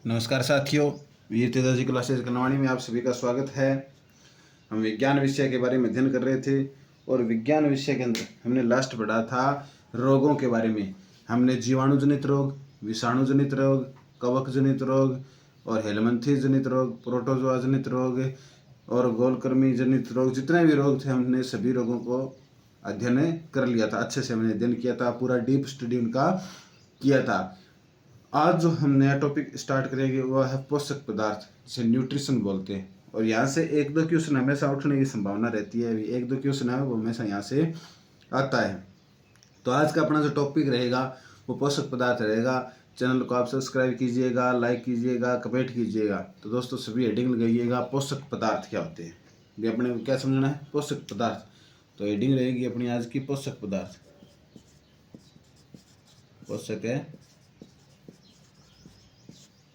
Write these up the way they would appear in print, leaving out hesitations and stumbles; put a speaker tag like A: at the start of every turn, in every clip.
A: नमस्कार साथियों, वीर तेजाजी क्लासेज कनवाणी में आप सभी का स्वागत है। हम विज्ञान विषय के बारे में अध्ययन कर रहे थे और विज्ञान विषय के अंदर हमने लास्ट पढ़ा था रोगों के बारे में। हमने जीवाणु जनित रोग, विषाणु जनित रोग, कवक जनित रोग और हेलमंथी जनित रोग, प्रोटोजोआ जनित रोग और गोलकृमि जनित रोग, जितने भी रोग थे हमने सभी रोगों को अध्ययन कर लिया था। अच्छे से हमने अध्ययन किया था, पूरा डीप स्टडी उनका किया था। आज जो हम नया टॉपिक स्टार्ट करेंगे वह है पोषक पदार्थ, जिसे न्यूट्रिशन बोलते हैं। और यहाँ से एक दो क्वेश्चन हमेशा उठने की संभावना रहती है, एक दो क्वेश्चन है वो हमेशा यहाँ से आता है। तो आज का अपना जो टॉपिक रहेगा वो पोषक पदार्थ रहेगा। चैनल को आप सब्सक्राइब कीजिएगा, लाइक कीजिएगा, कमेंट कीजिएगा। तो दोस्तों सभी हेडिंग लगाइएगा, पोषक पदार्थ क्या होते हैं, ये अपने को क्या समझना है, पोषक पदार्थ। तो हेडिंग रहेगी अपनी आज की पोषक पदार्थ। पोषक है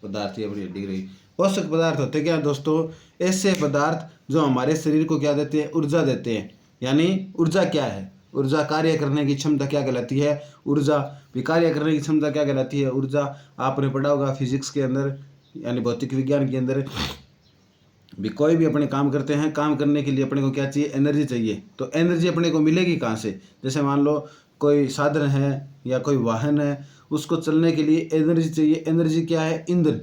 A: पदार्थ, ये अपनी हेडिंग रही। पोषक पदार्थ होते क्या दोस्तों, ऐसे पदार्थ जो हमारे शरीर को क्या देते हैं, ऊर्जा देते हैं। यानी ऊर्जा क्या है, ऊर्जा कार्य करने की क्षमता क्या कहलाती है, ऊर्जा भी कार्य करने की क्षमता क्या कहलाती है, ऊर्जा। आपने पढ़ा होगा फिजिक्स के अंदर, यानी भौतिक विज्ञान के अंदर भी, कोई भी अपने काम करते हैं, काम करने के लिए अपने को क्या चाहिए, एनर्जी चाहिए। तो एनर्जी अपने को मिलेगी कहाँ से, जैसे मान लो कोई साधन है या कोई वाहन है, उसको चलने के लिए एनर्जी चाहिए। एनर्जी क्या है, ईंधन।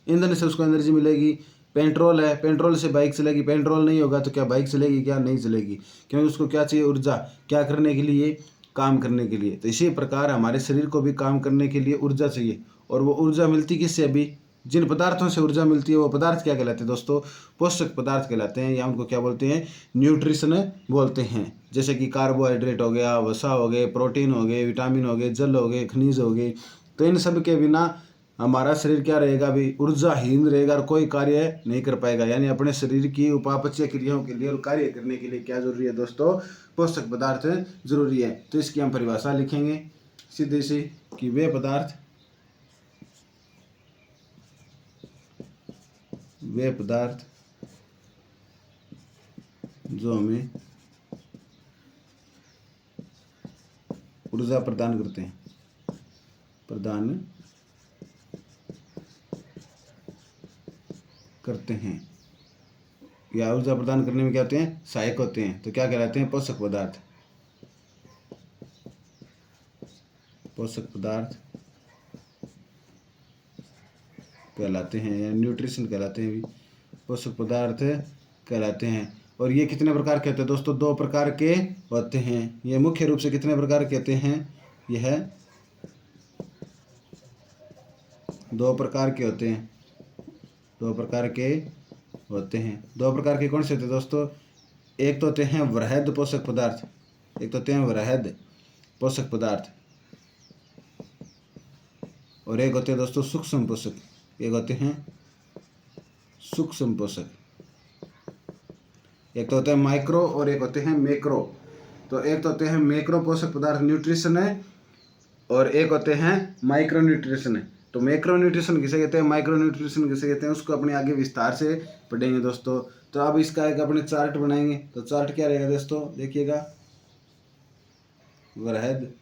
A: ईंधन से उसको एनर्जी मिलेगी। पेट्रोल है, पेट्रोल से बाइक चलेगी। पेट्रोल नहीं होगा तो क्या बाइक चलेगी, क्या नहीं चलेगी, क्योंकि उसको क्या चाहिए, ऊर्जा। क्या करने के लिए, काम करने के लिए। तो इसी प्रकार हमारे शरीर को भी काम करने के लिए ऊर्जा चाहिए। और वो ऊर्जा मिलती किससे, अभी जिन पदार्थों से ऊर्जा मिलती है वो पदार्थ क्या कहलाते हैं दोस्तों, पोषक पदार्थ कहलाते हैं, या उनको क्या बोलते हैं, न्यूट्रिशन बोलते हैं। जैसे कि कार्बोहाइड्रेट हो गया, वसा हो गए, प्रोटीन हो गए, विटामिन हो गए, जल हो गए, खनिज हो गए। तो इन सब के बिना हमारा शरीर क्या रहेगा, अभी ऊर्जाहीन रहेगा और कोई कार्य नहीं कर पाएगा। यानी अपने शरीर की उपापचय क्रियाओं के लिए और कार्य करने के लिए क्या जरूरी है दोस्तों, पोषक पदार्थ जरूरी है। तो इसकी हम परिभाषा लिखेंगे सीधे सी कि वे पदार्थ जो हमें ऊर्जा प्रदान करते हैं, या ऊर्जा प्रदान करने में क्या होते हैं, सहायक होते हैं। तो क्या कहलाते हैं, पोषक पदार्थ। पोषक पदार्थ कहलाते हैं या न्यूट्रिशन कहलाते हैं, भी पोषक पदार्थ कहलाते हैं। और ये कितने प्रकार के होते हैं दोस्तों, दो प्रकार के होते हैं। ये मुख्य रूप से कितने प्रकार के होते हैं, यह दो प्रकार के होते हैं। दो प्रकार के कौन से होते हैं दोस्तों, एक तो होते हैं वृहद पोषक पदार्थ, और एक होते हैं दोस्तों सूक्ष्म पोषक। एक तो होते हैं माइक्रो और एक होते हैं मैक्रो। तो एक तो होते हैं मैक्रो पोषक पदार्थ न्यूट्रिशन है, और एक होते हैं माइक्रो न्यूट्रिशन है। तो मैक्रो न्यूट्रिशन किसे कहते हैं, माइक्रो न्यूट्रिशन किसे कहते हैं, उसको अपने आगे विस्तार से पढ़ेंगे दोस्तों। तो अब इसका एक अपने चार्ट बनाएंगे। तो चार्ट क्या रहेगा दोस्तों, देखिएगा, वृहद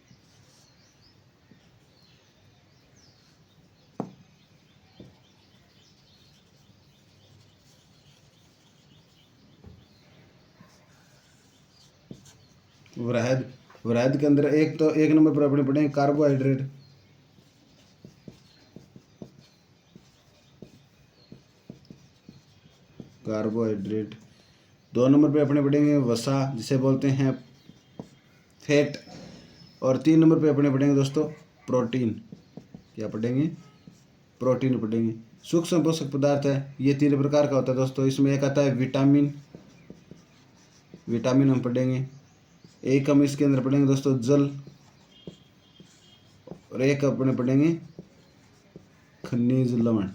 A: वृहद के अंदर एक नंबर पर अपने पढ़ेंगे कार्बोहाइड्रेट। दो नंबर पे अपने पढ़ेंगे वसा, जिसे बोलते हैं फैट। और तीन नंबर पे अपने पढ़ेंगे दोस्तों प्रोटीन। क्या पढ़ेंगे, प्रोटीन पढ़ेंगे। सूक्ष्म पोषक पदार्थ है, ये तीन प्रकार का होता है दोस्तों। इसमें एक आता है विटामिन हम पढ़ेंगे। एक हम इसके अंदर पढ़ेंगे दोस्तों जल, और एक अपने पढ़ेंगे खनिज लवण।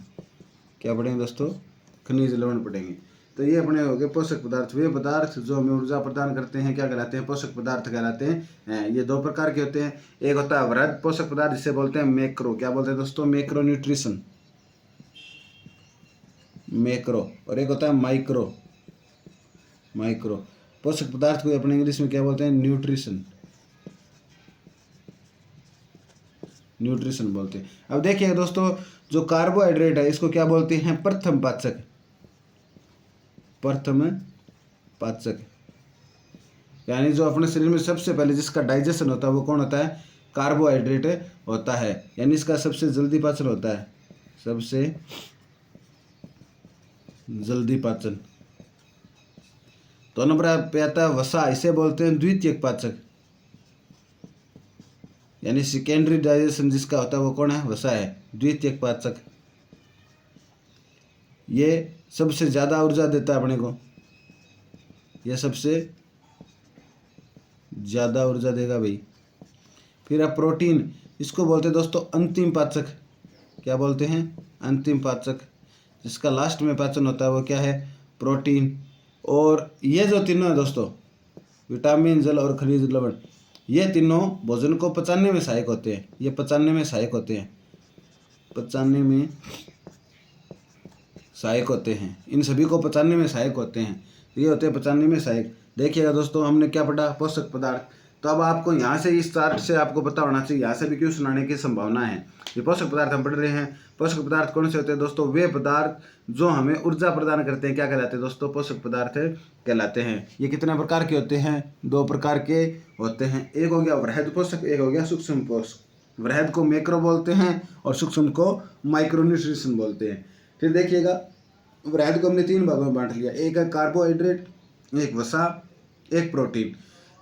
A: क्या पढ़ेंगे दोस्तों, खनिज लवण पढ़ेंगे। तो ये अपने हो गए पोषक पदार्थ। वे पदार्थ जो हमें ऊर्जा प्रदान करते हैं क्या कहलाते हैं, पोषक पदार्थ कहलाते हैं। ये दो प्रकार के होते हैं, एक होता है वृहद पोषक पदार्थ, जिसे बोलते हैं मैक्रो। क्या बोलते हैं दोस्तों, मैक्रो न्यूट्रिशन, और एक होता है माइक्रो पोषक पदार्थ को अपने इंग्लिश में क्या बोलते हैं, न्यूट्रिशन बोलते हैं। अब देखिए दोस्तों, जो कार्बोहाइड्रेट है इसको क्या बोलते हैं? प्रथम पाचक। प्रथम पाचक यानी जो अपने शरीर में सबसे पहले जिसका डाइजेशन होता है वो कौन होता है? कार्बोहाइड्रेट होता है। यानी इसका सबसे जल्दी पाचन होता है, सबसे जल्दी पाचन। तो नंबर पे आता है वसा, इसे बोलते हैं द्वितीयक पाचक। यानी सेकेंडरी डाइजेशन जिसका होता है वो कौन है? वसा है, द्वितीयक पाचक। ये सबसे ज़्यादा ऊर्जा देता है अपने को, ये सबसे ज़्यादा ऊर्जा देगा भाई। फिर अब प्रोटीन, इसको बोलते हैं दोस्तों अंतिम पाचक। क्या बोलते हैं? अंतिम पाचक। जिसका लास्ट में पाचन होता है वो क्या है? प्रोटीन। और ये जो तीनों है दोस्तों, विटामिन, जल और खनिज लवण, ये तीनों भोजन को पचाने में सहायक होते हैं। ये पचाने में सहायक होते हैं, पचाने में सहायक होते हैं। इन सभी को पचाने में सहायक होते हैं, ये होते हैं पचाने में सहायक। देखिएगा दोस्तों, हमने क्या पढ़ा? पोषक पदार्थ। तो अब आपको यहाँ से इस चार्ट से आपको पता होना चाहिए, यहाँ से भी क्यों सुनाने की संभावना है। ये पोषक पदार्थ हम पढ़ रहे हैं। पोषक पदार्थ कौन से होते हैं दोस्तों? वे पदार्थ जो हमें ऊर्जा प्रदान करते हैं, क्या कहलाते हैं दोस्तों? पोषक पदार्थ कहलाते हैं। ये कितने प्रकार के होते हैं? 2 प्रकार के होते हैं। एक हो गया वृहद पोषक, एक हो गया सूक्ष्म पोषक। वृहद को मैक्रो बोलते हैं और सूक्ष्म को माइक्रो न्यूट्रिशन बोलते हैं। फिर देखिएगा, वृहद को हमने 3 भागों में बांट लिया। एक है कार्बोहाइड्रेट, एक वसा, एक प्रोटीन।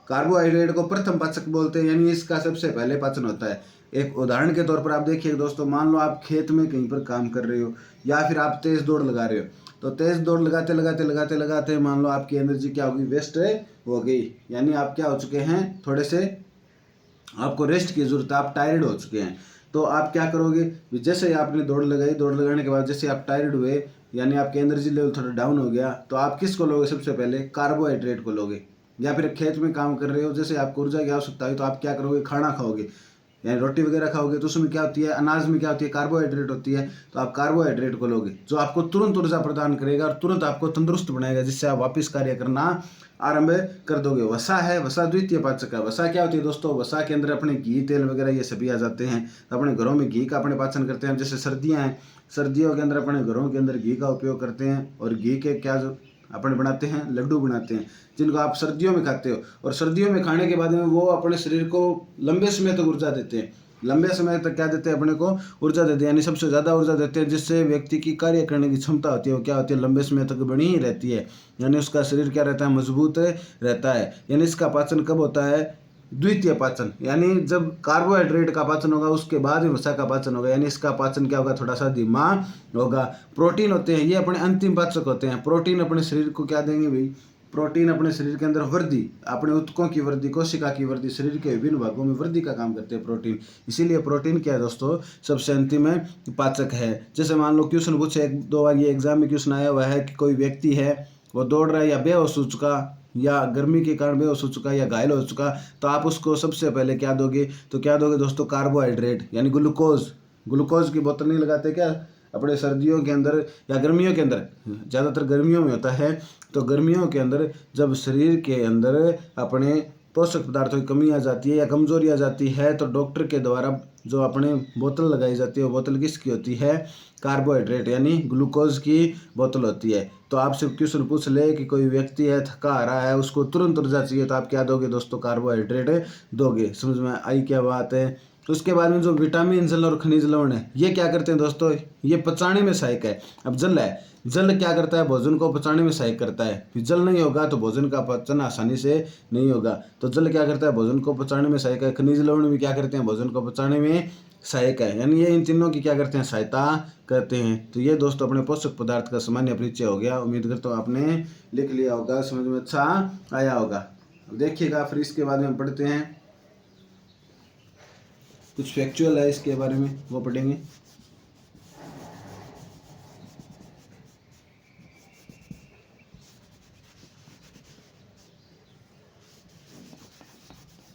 A: कार्बोहाइड्रेट को प्रथम पाचक बोलते हैं, यानी इसका सबसे पहले पाचन होता है। एक उदाहरण के तौर पर आप देखिए दोस्तों, मान लो आप खेत में कहीं पर काम कर रहे हो या फिर आप तेज दौड़ लगा रहे हो, तो तेज दौड़ लगाते लगाते लगाते लगाते मान लो आपकी एनर्जी क्या होगी? वेस्ट हो गई। यानी आप क्या हो चुके हैं? थोड़े से आपको रेस्ट की जरूरत है, आप टायर्ड हो चुके हैं। तो आप क्या करोगे? जैसे ही आपने दौड़ लगाई, दौड़ लगाने के बाद जैसे आप टायर्ड हुए, यानी आपके एनर्जी लेवल थोड़ा डाउन हो गया, तो आप किसको लोगे? सबसे पहले कार्बोहाइड्रेट को लोगे। या फिर खेत में काम कर रहे हो, जैसे आपको ऊर्जा की आवश्यकता है तो आप क्या करोगे? खाना खाओगे, यानी रोटी वगैरह खाओगे, तो उसमें क्या होती है? अनाज में क्या होती है? कार्बोहाइड्रेट होती है। तो आप कार्बोहाइड्रेट को लोगे, जो आपको तुरंत ऊर्जा प्रदान करेगा और तुरंत आपको तंदुरुस्त बनाएगा, जिससे आप वापस कार्य करना आरंभ कर दोगे। वसा है, वसा द्वितीय पाचक है। वसा क्या होती है दोस्तों? वसा के अंदर अपने घी, तेल वगैरह ये सभी आ जाते हैं। तो अपने घरों में घी का अपने पाचन करते हैं। जैसे सर्दियाँ हैं, सर्दियों के अंदर अपने घरों के अंदर घी का उपयोग करते हैं, और घी के क्या जो अपने बनाते हैं? लड्डू बनाते हैं, जिनको आप सर्दियों में खाते हो। और सर्दियों में खाने के बाद में वो अपने शरीर को लंबे समय तक ऊर्जा देते हैं। लंबे समय तक क्या देते हैं? अपने को ऊर्जा देते हैं, यानी सबसे ज़्यादा ऊर्जा देते हैं, जिससे व्यक्ति की कार्य करने की क्षमता होती है वो क्या होती है? लंबे समय तक बनी ही रहती है। यानी उसका शरीर क्या रहता है? मजबूत रहता है। यानी इसका पाचन कब होता है? द्वितीय पाचन। यानी जब कार्बोहाइड्रेट का पाचन होगा उसके बाद ही वसा का पाचन होगा, यानी इसका पाचन क्या होगा? थोड़ा सा धीमा होगा। प्रोटीन होते हैं, ये अपने अंतिम पाचक होते हैं। प्रोटीन अपने शरीर को क्या देंगे भाई? प्रोटीन अपने शरीर के अंदर वृद्धि, अपने ऊतकों की वृद्धि, कोशिका की वृद्धि, शरीर के विभिन्न भागों में वृद्धि का काम करते हैं प्रोटीन। इसीलिए प्रोटीन क्या है दोस्तों? सबसे अंतिम पाचक है। जैसे मान लो क्वेश्चन पूछे, 1-2 बार ये एग्जाम में क्वेश्चन आया हुआ है कि कोई व्यक्ति है, वो दौड़ रहा है या बेहोश हो चुका, या गर्मी के कारण बेहोश हो चुका या घायल हो चुका, तो आप उसको सबसे पहले क्या दोगे? तो क्या दोगे दोस्तों? कार्बोहाइड्रेट, यानी ग्लूकोज। ग्लूकोज की बोतल नहीं लगाते क्या अपने सर्दियों के अंदर या गर्मियों के अंदर? ज़्यादातर गर्मियों में होता है। तो गर्मियों के अंदर जब शरीर के अंदर अपने पोषक पदार्थों की कमी आ जाती है या कमजोरी आ जाती है, तो डॉक्टर के द्वारा जो अपने बोतल लगाई जाती है, वो बोतल किसकी होती है? कार्बोहाइड्रेट यानी ग्लूकोज की बोतल होती है। तो आपसे क्वेश्चन पूछ ले कि कोई व्यक्ति है, थका आ रहा है, उसको तुरंत ऊर्जा चाहिए, तो आप क्या दोगे दोस्तों? कार्बोहाइड्रेट दोगे। समझ में आई क्या बात है? उसके बाद में जो विटामिन, जल और खनिज लवण है, ये क्या करते हैं दोस्तों? ये पचाने में सहायक है। अब जल है, जल क्या करता है? भोजन को पचाने में सहायक करता है। फिर जल नहीं होगा तो भोजन का पाचन आसानी से नहीं होगा। तो जल क्या करता है? भोजन को पचाने में सहायक है। खनिज लवण भी क्या करते हैं? भोजन को पचाने में सहायक है। यानी ये इन तीनों की क्या करते हैं? सहायता करते हैं। तो ये दोस्तों अपने पोषक पदार्थ का सामान्य परिचय हो गया। उम्मीद करता हूँ आपने लिख लिया होगा, समझ में अच्छा आया होगा। देखिएगा, फिर इसके बाद में हम पढ़ते हैं कुछ फैक्चुअल है इसके बारे में, वो पढ़ेंगे।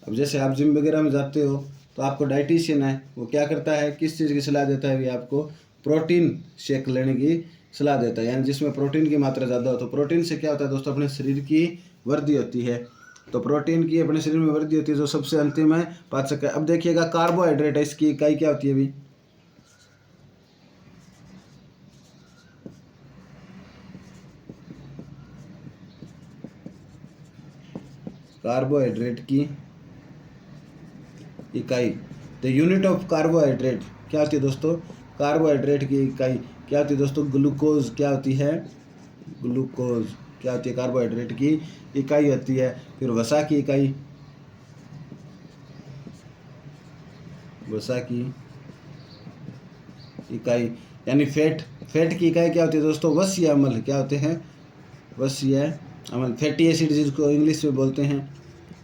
A: अब जैसे आप जिम वगैरह में जाते हो, तो आपको डाइटिशियन है, वो क्या करता है? किस चीज़ की सलाह देता है? भी आपको प्रोटीन शेक लेने की सलाह देता है, यानी जिसमें प्रोटीन की मात्रा ज़्यादा हो। तो प्रोटीन से क्या होता है दोस्तों? अपने शरीर की वृद्धि होती है। तो प्रोटीन की अपने शरीर में वृद्धि होती है, जो सबसे अंतिम है पाचक है। अब देखिएगा, कार्बोहाइड्रेट है, इसकी इकाई क्या होती है? भी कार्बोहाइड्रेट की इकाई। द यूनिट ऑफ कार्बोहाइड्रेट क्या होती है दोस्तों? कार्बोहाइड्रेट की इकाई क्या होती है दोस्तों? ग्लूकोज क्या होती है? ग्लूकोज क्या होती है? कार्बोहाइड्रेट की इकाई होती है। फिर वसा की इकाई, वसा की इकाई यानी फैट, फैट की इकाई क्या होती है दोस्तों? वसीय अम्ल क्या होते हैं? वसीय अम्ल, फैटी एसिड जिसको इंग्लिश में बोलते हैं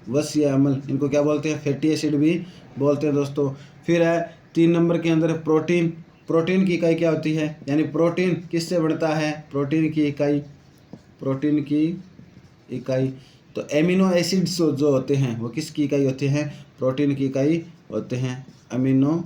A: वसीय अम्ल, इनको क्या बोलते हैं? फैटी एसिड भी बोलते हैं दोस्तों। फिर है 3 नंबर के अंदर प्रोटीन। प्रोटीन की इकाई क्या होती है? यानी प्रोटीन किससे बनता है? प्रोटीन की इकाई, प्रोटीन की इकाई। तो एमिनो एसिड्स जो होते हैं वो किसकी इकाई होते हैं? प्रोटीन की इकाई होते हैं। अमीनो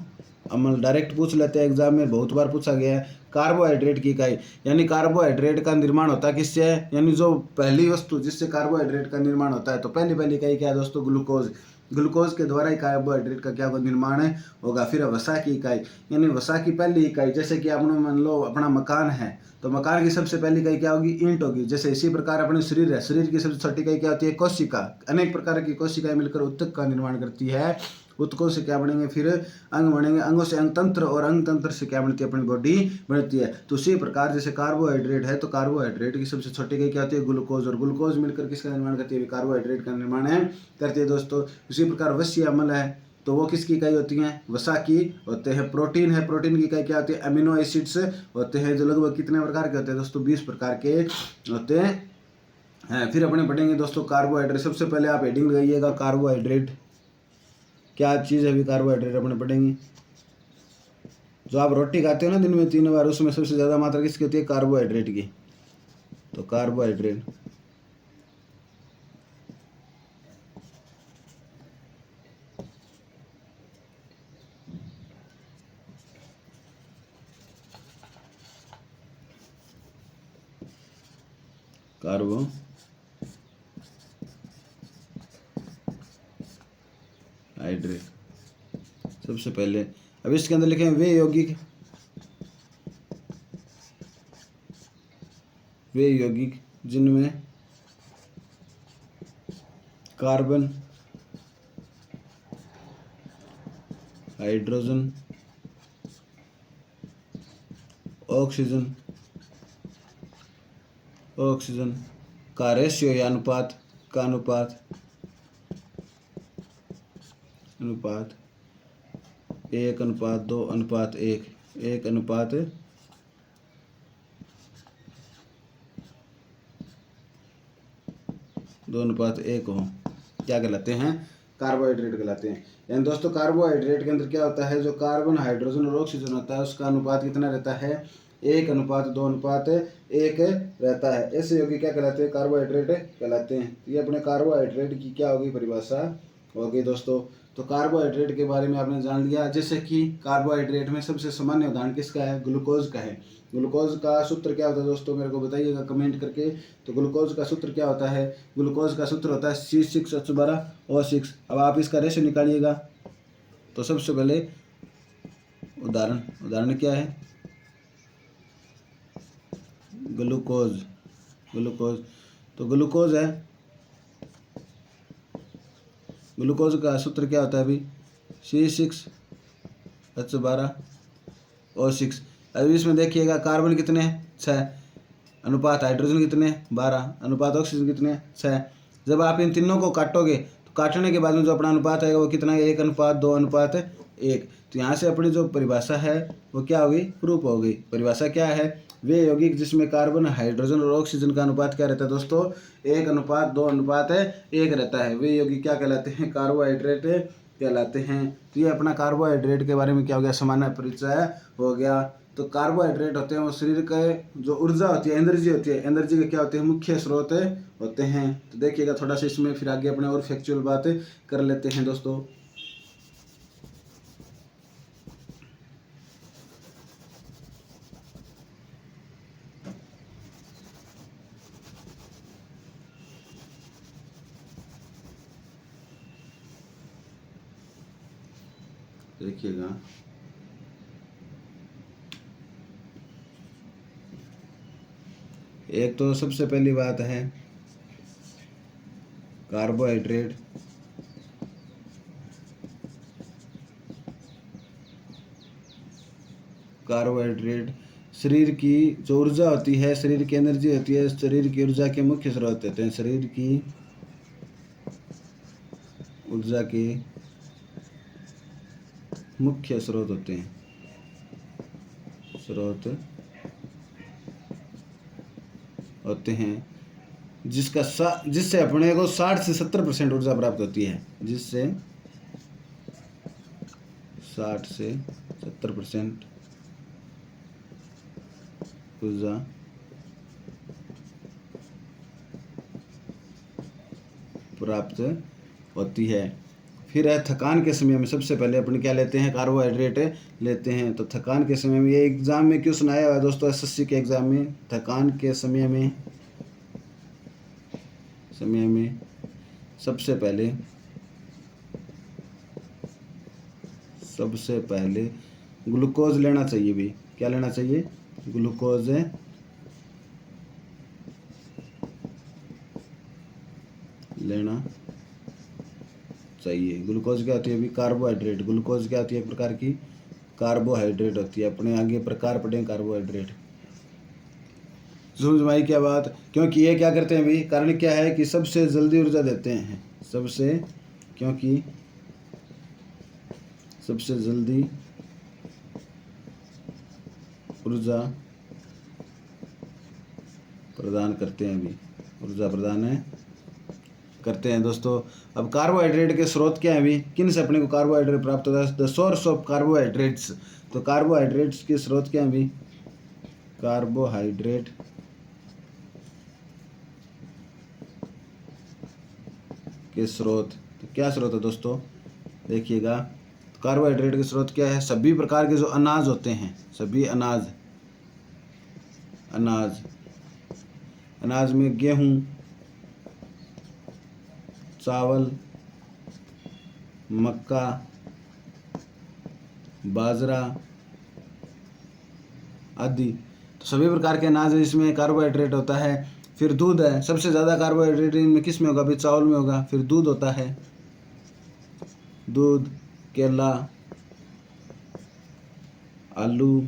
A: अम्ल डायरेक्ट पूछ लेते हैं एग्जाम में, बहुत बार पूछा गया है। कार्बोहाइड्रेट की इकाई यानी कार्बोहाइड्रेट का निर्माण होता है किससे है? यानी जो पहली वस्तु जिससे कार्बोहाइड्रेट का निर्माण होता है, तो पहली इकाई क्या है दोस्तों? ग्लूकोज। ग्लूकोज के द्वारा ही कार्बोहाइड्रेट का क्या निर्माण है होगा। फिर वसा की इकाई यानी वसा की पहली इकाई, जैसे कि आपने मान लो अपना मकान है तो मकान की सबसे पहली इकाई क्या होगी? ईंट होगी। जैसे इसी प्रकार अपने शरीर है, शरीर की सबसे छोटी इकाई क्या होती है? कोशिका। अनेक प्रकार की कोशिकाएं मिलकर उत्तक का निर्माण करती है। उत्तकों से क्या बनेंगे? फिर अंग बनेंगे, अंगों से अंग तंत्र, और अंग तंत्र से क्या बनती है? अपनी बॉडी बनती है। तो उसी प्रकार जैसे कार्बोहाइड्रेट है तो कार्बोहाइड्रेट की सबसे छोटी इकाई क्या होती है? ग्लूकोज। और ग्लूकोज मिलकर किसका निर्माण करती है? कार्बोहाइड्रेट का निर्माण है करती है दोस्तों। उसी प्रकार वसीय अम्ल है तो वो किसकी इकाई होती हैं? वसा की होते हैं। प्रोटीन है, प्रोटीन की इकाई क्या होती है? अमीनो एसिड्स होते हैं, जो लगभग कितने प्रकार के होते हैं दोस्तों? 20 प्रकार के होते हैं। फिर अपने पढ़ेंगे दोस्तों कार्बोहाइड्रेट। सबसे पहले आप हेडिंग लगाइएगा कार्बोहाइड्रेट क्या चीज़ है? अभी कार्बोहाइड्रेट अपने पढ़ेंगे। जो आप रोटी खाते हो ना दिन में 3 बार, उसमें सबसे ज़्यादा मात्रा किसकी होती है? कार्बोहाइड्रेट की। तो कार्बोहाइड्रेट कार्बोहाइड्रेट सबसे पहले। अब इसके अंदर लिखें वे यौगिक, वे यौगिक जिनमें कार्बन, हाइड्रोजन, ऑक्सीजन, ऑक्सीजन का रेशियो या अनुपात, का अनुपात, अनुपात 1:2:1, 1:2:1 हो, क्या कहलाते हैं? कार्बोहाइड्रेट कहलाते हैं। यानी दोस्तों कार्बोहाइड्रेट के अंदर क्या होता है? जो कार्बन, हाइड्रोजन और ऑक्सीजन होता है उसका अनुपात कितना रहता है? 1:2:1 रहता है। ऐसे यौगिक क्या कहलाते हैं? कार्बोहाइड्रेट कहलाते हैं। ये अपने कार्बोहाइड्रेट की क्या होगी? परिभाषा होगी दोस्तों। तो कार्बोहाइड्रेट के बारे में आपने जान लिया। जैसे कि कार्बोहाइड्रेट में सबसे सामान्य उदाहरण किसका है? ग्लूकोज का है। ग्लूकोज का सूत्र क्या होता है दोस्तों? मेरे को बताइएगा कमेंट करके। तो ग्लूकोज का सूत्र क्या होता है? ग्लूकोज का सूत्र होता है C6H12O6। अब आप इसका रेशो निकालिएगा। तो सबसे पहले उदाहरण, उदाहरण क्या है? Glucose, glucose. तो ग्लूकोज है, ग्लूकोज का सूत्र क्या होता है अभी? C6H12O6। अब इसमें देखिएगा कार्बन कितने हैं? 6, अनुपात हाइड्रोजन कितने? 12, अनुपात ऑक्सीजन कितने? 6। जब आप इन तीनों को काटोगे तो काटने के बाद में जो अपना अनुपात आएगा वो कितना है? 1:2:1। तो यहाँ से अपनी जो परिभाषा है वो क्या होगी? प्रूफ हो गई। परिभाषा क्या है? वे यौगिक जिसमें कार्बन, हाइड्रोजन और ऑक्सीजन का अनुपात क्या रहता है दोस्तों? 1:2:1 रहता है। वे यौगिक क्या कहलाते हैं? कार्बोहाइड्रेट कहलाते हैं। तो ये अपना कार्बोहाइड्रेट के बारे में क्या हो गया? सामान्य परिचय हो गया। तो कार्बोहाइड्रेट होते हैं वो शरीर के जो ऊर्जा होती है, एनर्जी होती है, एनर्जी के क्या होते हैं? मुख्य स्रोत होते हैं। तो देखिएगा थोड़ा सा इसमें, फिर आगे अपने और फैक्चुअल बात कर लेते हैं दोस्तों। देखिएगा एक तो सबसे पहली बात है कार्बोहाइड्रेट शरीर की जो ऊर्जा होती है, शरीर की एनर्जी होती है, शरीर की ऊर्जा के मुख्य स्रोत होते हैं। शरीर की ऊर्जा के मुख्य स्रोत होते हैं, जिससे अपने को 60 से 70% ऊर्जा प्राप्त होती है, जिससे 60 से 70% ऊर्जा प्राप्त होती है। फिर है थकान के समय में सबसे पहले अपन क्या लेते हैं, कार्बोहाइड्रेट लेते हैं। तो थकान के समय में, ये एग्जाम में क्यों सुनाया हुआ है दोस्तों, एसएससी के एग्जाम में, थकान के समय में सबसे पहले ग्लूकोज लेना चाहिए भी। क्या लेना चाहिए, ग्लूकोज लेना चाहिए। ग्लूकोज क्या होती है अभी, कार्बोहाइड्रेट। ग्लूकोज क्या होती है, एक प्रकार की कार्बोहाइड्रेट होती है। अपने आगे प्रकार पढ़े कार्बोहाइड्रेट। समझ में आई क्या बात, क्योंकि ये क्या करते हैं अभी, कारण क्या है कि सबसे जल्दी ऊर्जा देते हैं, क्योंकि सबसे जल्दी ऊर्जा प्रदान करते हैं, अभी ऊर्जा प्रदान करते हैं दोस्तों। अब कार्बोहाइड्रेट के स्रोत क्या है अभी, किन से अपने को कार्बोहाइड्रेट प्राप्त होता है, द सोर्स ऑफ कार्बोहाइड्रेट्स। तो कार्बोहाइड्रेट्स के स्रोत क्या है अभी, कार्बोहाइड्रेट के स्रोत। तो क्या स्रोत है दोस्तों, देखिएगा, कार्बोहाइड्रेट के स्रोत क्या है, सभी प्रकार के जो अनाज होते हैं, सभी अनाज में गेहूं, चावल, मक्का, बाजरा आदि, तो सभी प्रकार के अनाज है, इसमें कार्बोहाइड्रेट होता है। फिर दूध है, सबसे ज़्यादा कार्बोहाइड्रेट इनमें किस में होगा, अभी चावल में होगा। फिर दूध होता है, दूध, केला, आलू,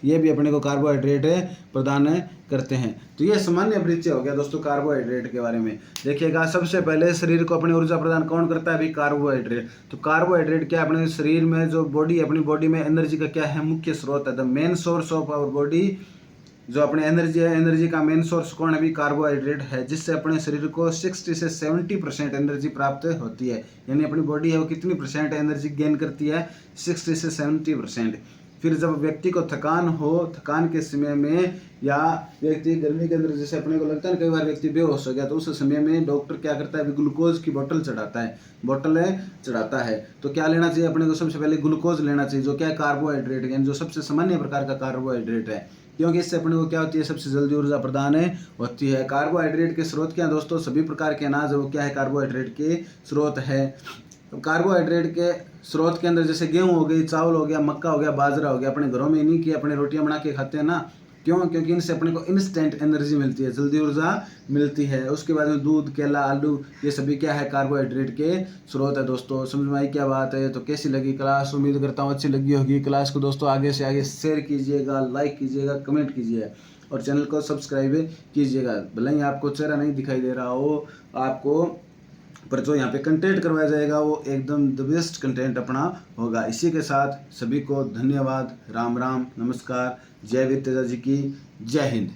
A: ये भी अपने को कार्बोहाइड्रेट प्रदान करते हैं। तो ये सामान्य परिचय हो गया दोस्तों कार्बोहाइड्रेट के बारे में। देखिएगा, सबसे पहले शरीर को अपनी ऊर्जा प्रदान कौन करता है, अभी कार्बोहाइड्रेट। तो कार्बोहाइड्रेट क्या अपने शरीर में, जो बॉडी, अपनी बॉडी में एनर्जी का क्या है, मुख्य स्रोत है। The main source of our body, जो अपने एनर्जी है, एनर्जी का मेन सोर्स कौन है, अभी कार्बोहाइड्रेट है, जिससे अपने शरीर को 60 से 70% एनर्जी प्राप्त होती है। यानी अपनी बॉडी है वो कितनी परसेंट एनर्जी गेन करती है, 60 से 70%। फिर जब व्यक्ति को थकान हो, थकान के समय में, या व्यक्ति गर्मी के अंदर जैसे अपने को लगता है कई बार व्यक्ति बेहोश हो गया, तो उस समय में डॉक्टर क्या करता है, ग्लूकोज की बोतल चढ़ाता है। तो क्या लेना चाहिए अपने को, सबसे पहले ग्लूकोज लेना चाहिए, जो क्या है, कार्बोहाइड्रेट, यानी जो सबसे सामान्य प्रकार का कार्बोहाइड्रेट है, क्योंकि इससे अपने को क्या होती है, सबसे जल्दी ऊर्जा प्रदान होती है। कार्बोहाइड्रेट के स्रोत क्या है दोस्तों, सभी प्रकार के अनाज है वो क्या है, कार्बोहाइड्रेट के स्रोत है। तो कार्बोहाइड्रेट के स्रोत के अंदर जैसे गेहूं हो गई, चावल हो गया, मक्का हो गया, बाजरा हो गया, अपने घरों में इन्हीं की अपने रोटियां बना के खाते हैं ना, क्यों, क्योंकि इनसे अपने को इंस्टेंट एनर्जी मिलती है, जल्दी ऊर्जा मिलती है। उसके बाद में दूध, केला, आलू, ये सभी क्या है, कार्बोहाइड्रेट के स्रोत है दोस्तों। समझ में आई क्या बात है। तो कैसी लगी क्लास, उम्मीद करता हूँ अच्छी लगी होगी। क्लास को दोस्तों आगे से आगे शेयर कीजिएगा, लाइक कीजिएगा, कमेंट कीजिएगा और चैनल को सब्सक्राइब कीजिएगा। भले ही आपको चेहरा नहीं दिखाई दे रहा हो आपको, पर जो यहाँ पे कंटेंट करवाया जाएगा वो एकदम द बेस्ट कंटेंट अपना होगा। इसी के साथ सभी को धन्यवाद, राम राम, नमस्कार, जय वीर तेजा जी की जय हिंद।